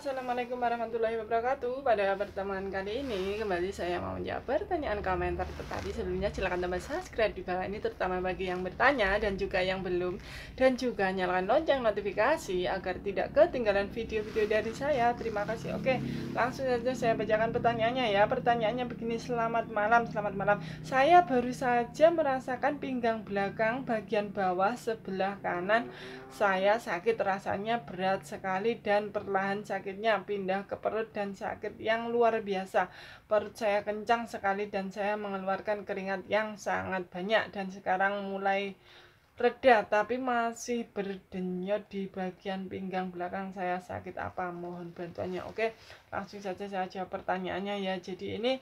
Assalamualaikum warahmatullahi wabarakatuh. Pada pertemuan kali ini kembali saya mau menjawab pertanyaan komentar. Tetapi sebelumnya silakan tambah subscribe di bawah ini, terutama bagi yang bertanya dan juga yang belum, dan juga nyalakan lonceng notifikasi agar tidak ketinggalan video-video dari saya. Terima kasih. Oke, langsung saja saya bacakan pertanyaannya ya. Pertanyaannya begini: selamat malam. Saya baru saja merasakan pinggang belakang bagian bawah sebelah kanan saya sakit, rasanya berat sekali dan perlahan sakitnya pindah ke perut dan sakit yang luar biasa. Perut saya kencang sekali dan saya mengeluarkan keringat yang sangat banyak, dan sekarang mulai reda tapi masih berdenyut di bagian pinggang belakang saya. Sakit apa? Mohon bantuannya. Oke, langsung saja saya jawab pertanyaannya ya. Jadi ini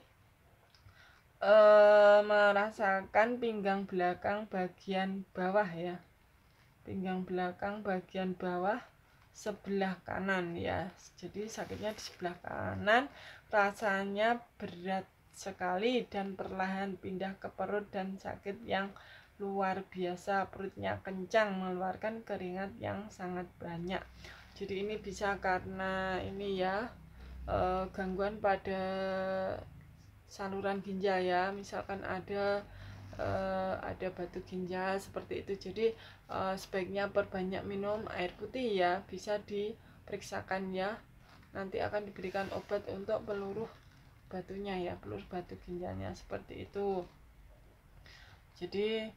merasakan pinggang belakang bagian bawah ya, pinggang belakang bagian bawah sebelah kanan ya. Jadi sakitnya di sebelah kanan, rasanya berat sekali dan perlahan pindah ke perut dan sakit yang luar biasa. Perutnya kencang, mengeluarkan keringat yang sangat banyak. Jadi ini bisa karena ini ya, gangguan pada saluran ginjal ya. Misalkan ada batu ginjal seperti itu. Jadi sebaiknya perbanyak minum air putih ya, bisa diperiksakan ya, nanti akan diberikan obat untuk peluru batunya ya, peluru batu ginjalnya seperti itu. Jadi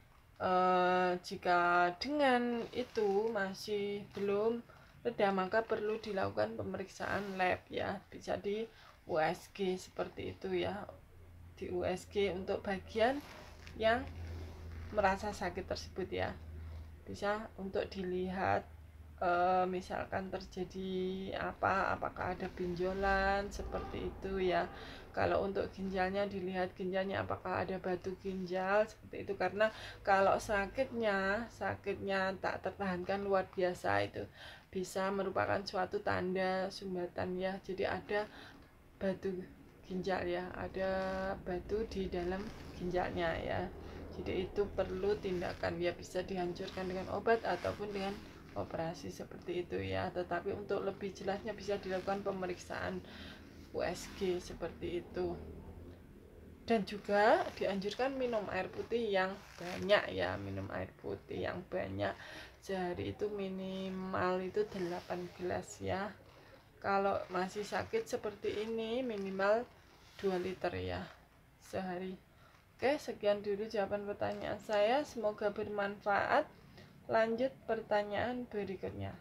jika dengan itu masih belum reda, maka perlu dilakukan pemeriksaan lab ya, bisa di USG seperti itu ya, di USG untuk bagian yang merasa sakit tersebut ya, bisa untuk dilihat misalkan terjadi apakah ada benjolan seperti itu ya. Kalau untuk ginjalnya, dilihat ginjalnya apakah ada batu ginjal seperti itu, karena kalau sakitnya tak tertahankan luar biasa, itu bisa merupakan suatu tanda sumbatan ya. Jadi ada batu ginjal ya, ada batu di dalam ginjalnya ya. Jadi itu perlu tindakan ya, bisa dihancurkan dengan obat ataupun dengan operasi seperti itu ya. Tetapi untuk lebih jelasnya bisa dilakukan pemeriksaan USG seperti itu. Dan juga dianjurkan minum air putih yang banyak ya, minum air putih yang banyak. Sehari itu minimal itu 8 gelas ya. Kalau masih sakit seperti ini minimal 2 liter ya sehari. Oke, sekian dulu jawaban pertanyaan saya, semoga bermanfaat. Lanjut pertanyaan berikutnya.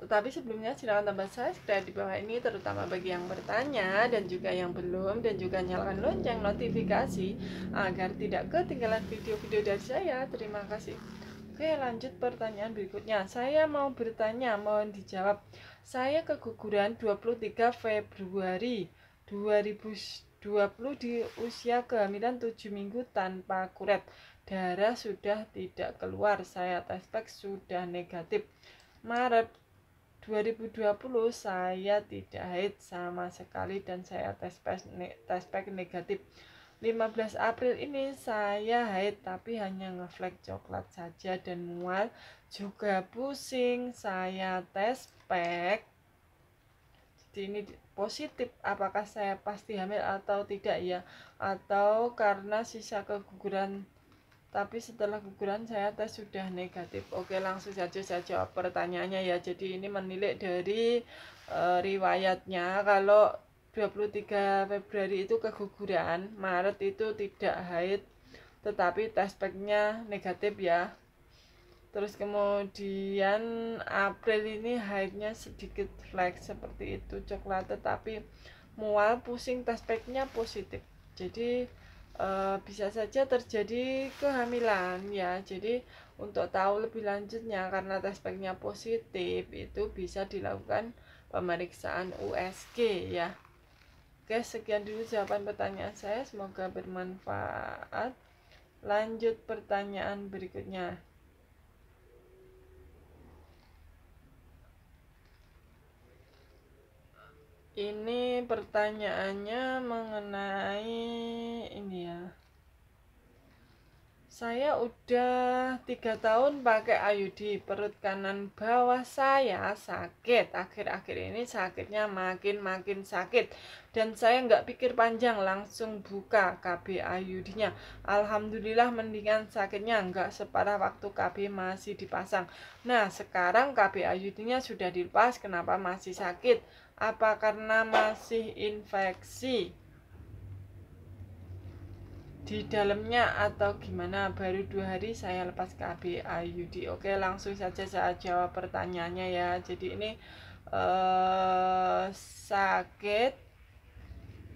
Tetapi sebelumnya silakan tambah subscribe di bawah ini, terutama bagi yang bertanya dan juga yang belum, dan juga nyalakan lonceng notifikasi agar tidak ketinggalan video-video dari saya. Terima kasih. Oke, lanjut pertanyaan berikutnya. Saya mau bertanya, mohon dijawab. Saya keguguran 23 Februari 2020 di usia kehamilan 7 minggu tanpa kuret. Darah sudah tidak keluar. Saya tes pack sudah negatif. Maret 2020 saya tidak haid sama sekali dan saya tes pack negatif. 15 April ini saya haid tapi hanya ngeflek coklat saja dan mual, juga pusing. Saya tes pack, jadi ini positif. Apakah saya pasti hamil atau tidak ya, atau karena sisa keguguran tapi setelah guguran saya tes sudah negatif? Oke, langsung saja saya jawab pertanyaannya ya. Jadi ini menilik dari riwayatnya. Kalau 23 Februari itu keguguran, Maret itu tidak haid tetapi tes packnya negatif ya. Terus kemudian April ini haidnya sedikit flek seperti itu, coklat, tetapi mual, pusing, tes packnya positif. Jadi bisa saja terjadi kehamilan ya. Jadi untuk tahu lebih lanjutnya, karena tes packnya positif, itu bisa dilakukan pemeriksaan USG ya. Oke, sekian dulu jawaban pertanyaan saya, semoga bermanfaat. Lanjut pertanyaan berikutnya. Ini pertanyaannya mengenai ini ya. Saya udah 3 tahun pakai IUD, perut kanan bawah saya sakit. Akhir-akhir ini sakitnya makin sakit. Dan saya nggak pikir panjang, langsung buka KB IUD-nya. Alhamdulillah mendingan sakitnya, nggak separah waktu KB masih dipasang. Nah, sekarang KB IUD-nya sudah dilepas, kenapa masih sakit? Apa karena masih infeksi di dalamnya atau gimana? Baru 2 hari saya lepas KB IUD. Oke, langsung saja saya jawab pertanyaannya ya. Jadi ini sakit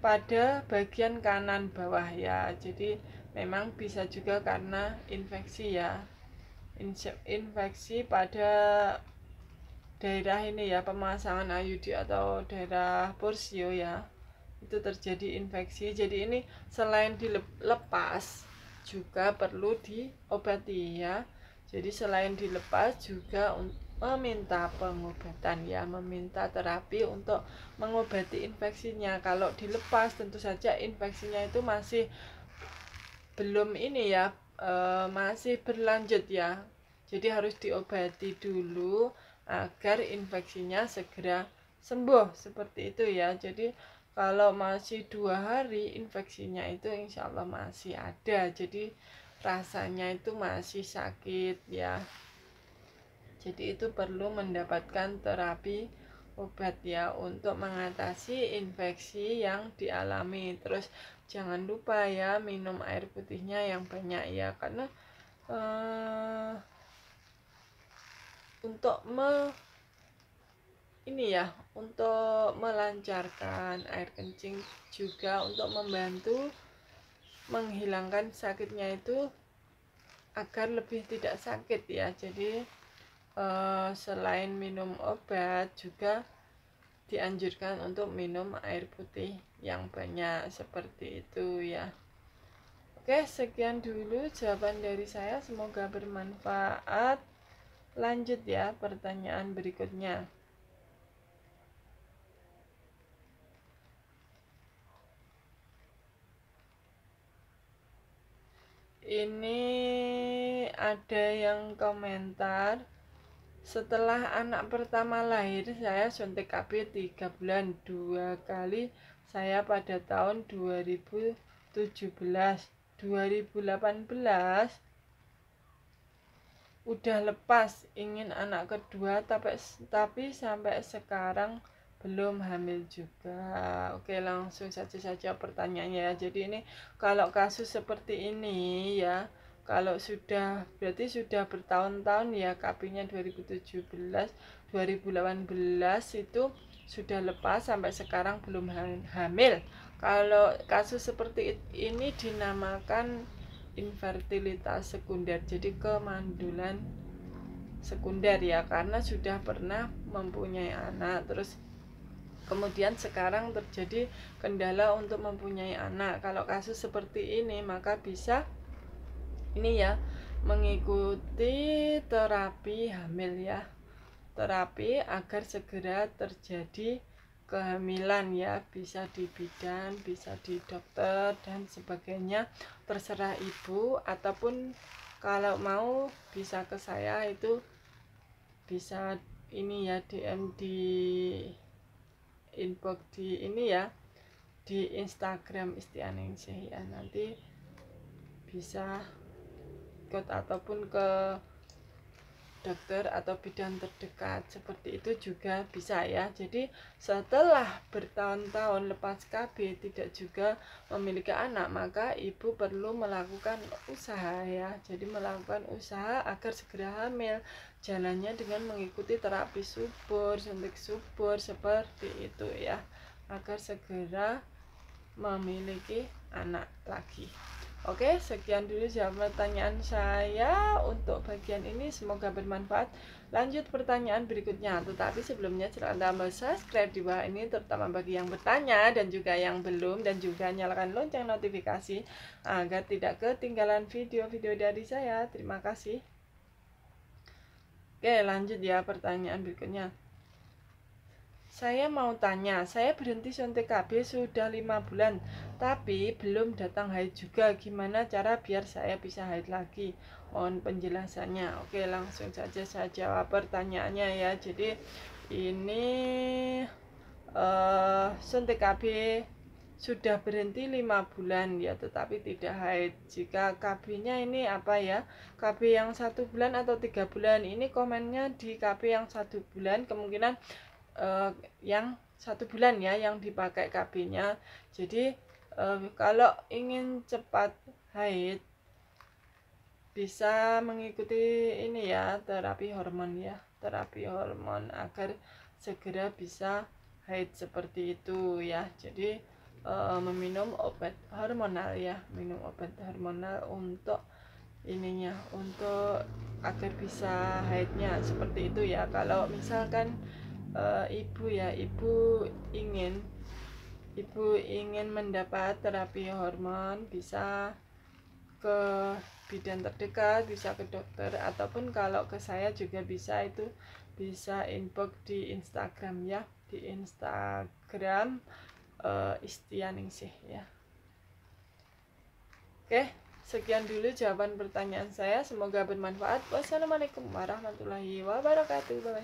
pada bagian kanan bawah ya. Jadi memang bisa juga karena infeksi ya. Infeksi pada daerah ini ya, pemasangan IUD atau daerah porsio ya, itu terjadi infeksi. Jadi ini selain dilepas juga perlu diobati ya. Jadi selain dilepas juga meminta pengobatan ya, meminta terapi untuk mengobati infeksinya. Kalau dilepas tentu saja infeksinya itu masih belum ini ya, masih berlanjut ya. Jadi harus diobati dulu agar infeksinya segera sembuh, seperti itu ya. Jadi kalau masih 2 hari infeksinya itu insya Allah masih ada, jadi rasanya itu masih sakit ya. Jadi itu perlu mendapatkan terapi obat ya untuk mengatasi infeksi yang dialami. Terus jangan lupa ya minum air putihnya yang banyak ya, karena untuk untuk melancarkan air kencing, juga untuk membantu menghilangkan sakitnya itu agar lebih tidak sakit ya. Jadi selain minum obat juga dianjurkan untuk minum air putih yang banyak, seperti itu ya. Oke, sekian dulu jawaban dari saya, semoga bermanfaat. Lanjut ya pertanyaan berikutnya. Ini ada yang komentar, setelah anak pertama lahir saya suntik KB 3 bulan 2 kali. Saya pada tahun 2017 2018 udah lepas, ingin anak kedua tapi sampai sekarang belum hamil juga. Oke, langsung saja pertanyaannya ya. Jadi ini kalau kasus seperti ini ya, kalau berarti sudah bertahun-tahun ya, KB-nya 2017 2018 itu sudah lepas sampai sekarang belum hamil. Kalau kasus seperti ini dinamakan infertilitas sekunder, jadi kemandulan sekunder ya, karena sudah pernah mempunyai anak terus kemudian sekarang terjadi kendala untuk mempunyai anak. Kalau kasus seperti ini maka bisa ini ya, mengikuti terapi hamil ya, terapi agar segera terjadi kehamilan ya, bisa di bidan, bisa di dokter dan sebagainya, terserah ibu, ataupun kalau mau bisa ke saya, itu bisa ini ya, DM di inbox di ini ya, di Instagram Istianingsih ya, nanti bisa ikut ataupun ke dokter atau bidan terdekat, seperti itu juga bisa ya. Jadi setelah bertahun-tahun lepas KB tidak juga memiliki anak, maka ibu perlu melakukan usaha ya. Jadi melakukan usaha agar segera hamil, jalannya dengan mengikuti terapi subur, suntik subur, seperti itu ya, agar segera memiliki anak lagi. Oke, sekian dulu jawab pertanyaan saya untuk bagian ini, semoga bermanfaat. Lanjut pertanyaan berikutnya, tetapi sebelumnya silahkan tambah subscribe di bawah ini, terutama bagi yang bertanya dan juga yang belum, dan juga nyalakan lonceng notifikasi agar tidak ketinggalan video-video dari saya. Terima kasih. Oke, lanjut ya pertanyaan berikutnya. Saya mau tanya, saya berhenti suntik KB sudah 5 bulan, tapi belum datang haid juga. Gimana cara biar saya bisa haid lagi? Mohon penjelasannya. Oke, langsung saja saya jawab pertanyaannya ya. Jadi ini suntik KB sudah berhenti 5 bulan ya, tetapi tidak haid. Jika KB-nya ini apa ya, KB yang 1 bulan atau 3 bulan, ini komennya di KB yang 1 bulan, kemungkinan yang 1 bulan ya yang dipakai KB-nya. Jadi kalau ingin cepat haid bisa mengikuti ini ya, terapi hormon ya, terapi hormon agar segera bisa haid seperti itu ya. Jadi meminum obat hormonal ya, minum obat hormonal untuk ininya, untuk agar bisa haidnya seperti itu ya. Kalau misalkan ibu ya, ibu ingin mendapat terapi hormon, bisa ke bidan terdekat, bisa ke dokter, ataupun kalau ke saya juga bisa, itu bisa inbox di Instagram ya, di Instagram Istianingsih ya. Oke, sekian dulu jawaban pertanyaan saya, semoga bermanfaat. Wassalamualaikum warahmatullahi wabarakatuh. Bye.